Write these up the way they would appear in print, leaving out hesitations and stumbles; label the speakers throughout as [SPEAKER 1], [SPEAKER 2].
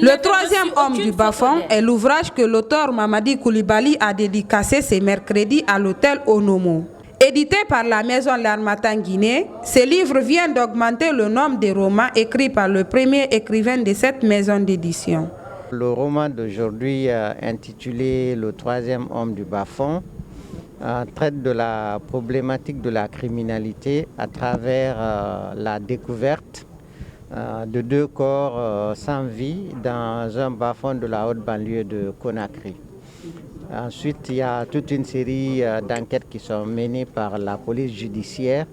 [SPEAKER 1] Le troisième homme du bas-fond est l'ouvrage que l'auteur Mamadi Coulibaly a dédicacé ce mercredi à l'hôtel Onomo. Édité par la maison L'Harmattan Guinée, ce livre vient d'augmenter le nombre de romans écrits par le premier écrivain de cette maison d'édition.
[SPEAKER 2] Le roman d'aujourd'hui, intitulé Le troisième homme du bas-fond, traite de la problématique de la criminalité à travers la découverte de 2 corps sans vie dans un bas-fond de la haute banlieue de Conakry. Ensuite, il y a toute une série d'enquêtes qui sont menées par la police judiciaire.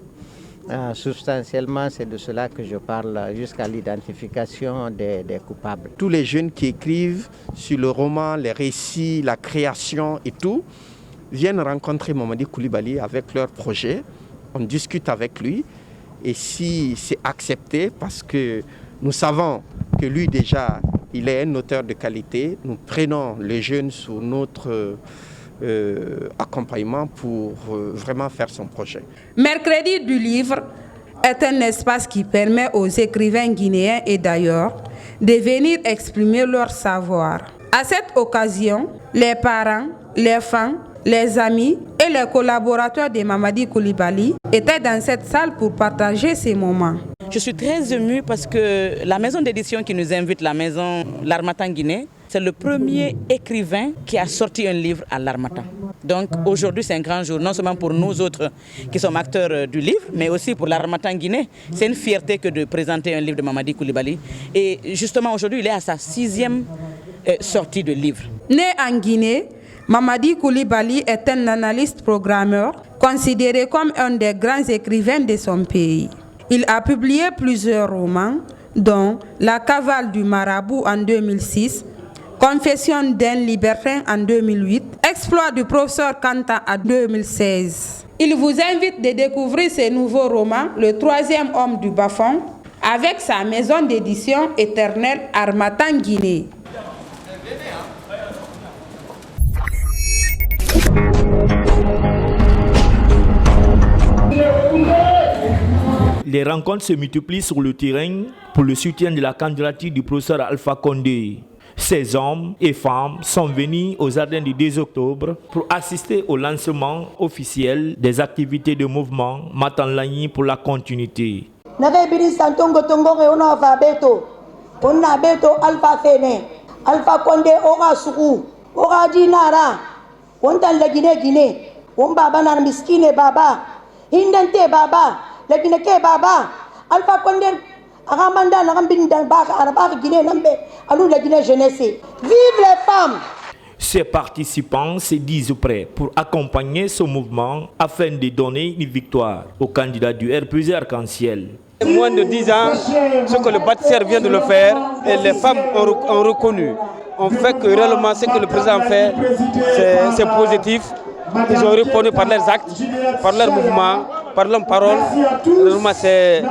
[SPEAKER 2] Substantiellement, c'est de cela que je parle jusqu'à l'identification des coupables.
[SPEAKER 3] Tous les jeunes qui écrivent sur le roman, les récits, la création et tout, viennent rencontrer Mamadi Coulibaly avec leur projet. On discute avec lui et si c'est accepté, parce que nous savons que lui déjà, il est un auteur de qualité, nous prenons les jeunes sous notre accompagnement pour vraiment faire son projet.
[SPEAKER 1] Mercredi du livre est un espace qui permet aux écrivains guinéens et d'ailleurs de venir exprimer leur savoir. À cette occasion, les parents, les fans, les amis et les collaborateurs de Mamadi Coulibaly étaient dans cette salle pour partager ces moments.
[SPEAKER 4] Je suis très émue parce que la maison d'édition qui nous invite, la maison L'Harmattan Guinée, c'est le premier écrivain qui a sorti un livre à L'Harmattan. Donc aujourd'hui c'est un grand jour, non seulement pour nous autres qui sommes acteurs du livre, mais aussi pour L'Harmattan Guinée. C'est une fierté que de présenter un livre de Mamadi Coulibaly. Et justement aujourd'hui il est à sa 6e sortie de livre.
[SPEAKER 1] Né en Guinée, Mamadi Coulibaly est un analyste programmeur considéré comme un des grands écrivains de son pays. Il a publié plusieurs romans, dont La cavale du marabout en 2006, Confession d'un libertin en 2008, Exploit du professeur Kanta en 2016. Il vous invite de découvrir ses nouveaux romans, Le troisième homme du bas-fond, avec sa maison d'édition éternelle Harmattan Guinée.
[SPEAKER 5] Les rencontres se multiplient sur le terrain pour le soutien de la candidature du professeur Alpha Condé. Ces hommes et femmes sont venus aux Ardennes du 2 octobre pour assister au lancement officiel des activités de mouvement Matanlagny pour la continuité.
[SPEAKER 6] Alpha Condé aura sourou, aura dinara, on t'a la Guinée, on baba n'a miskine baba, hindente baba, la Guinée baba, Alpha Condé, Aramanda n'a bindang baka, Arabar Guinée nambe, alou la Guinée jeunesse. Vive les femmes!
[SPEAKER 5] Ces participants se disent prêts pour accompagner ce mouvement afin de donner une victoire au candidat du RPG Arc-en-Ciel.
[SPEAKER 7] Moins de 10 ans, ce que le bâtisseur vient de le faire et les femmes ont reconnu. On fait que réellement ce que le président fait, c'est positif. Ils ont répondu par leurs actes, par leurs mouvements, par leurs paroles. Réellement c'est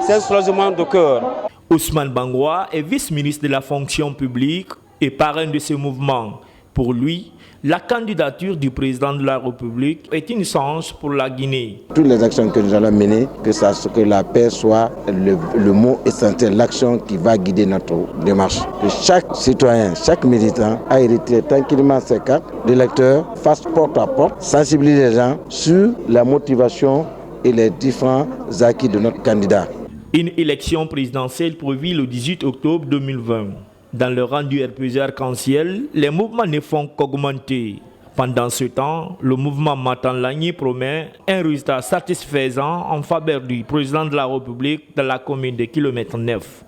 [SPEAKER 7] un soulagement de cœur.
[SPEAKER 5] Ousmane Bangoua est vice-ministre de la fonction publique et parrain de ce mouvement. Pour lui, la candidature du président de la République est une chance pour la Guinée.
[SPEAKER 8] Toutes les actions que nous allons mener, que la paix soit le mot essentiel, l'action qui va guider notre démarche. Que chaque citoyen, chaque militant a hérité tranquillement ses cartes d'électeurs, fasse porte à porte, sensibiliser les gens sur la motivation et les différents acquis de notre candidat.
[SPEAKER 5] Une élection présidentielle prévue le 18 octobre 2020. Dans le rang du RPG Arc-en-Ciel, les mouvements ne font qu'augmenter. Pendant ce temps, le mouvement Matanlagny promet un résultat satisfaisant en faveur du président de la République dans la commune de Kilomètre 9.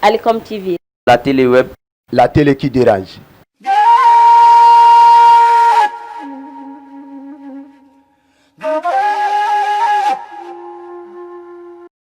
[SPEAKER 9] Alicom TV.
[SPEAKER 10] La télé web. La télé qui dérange.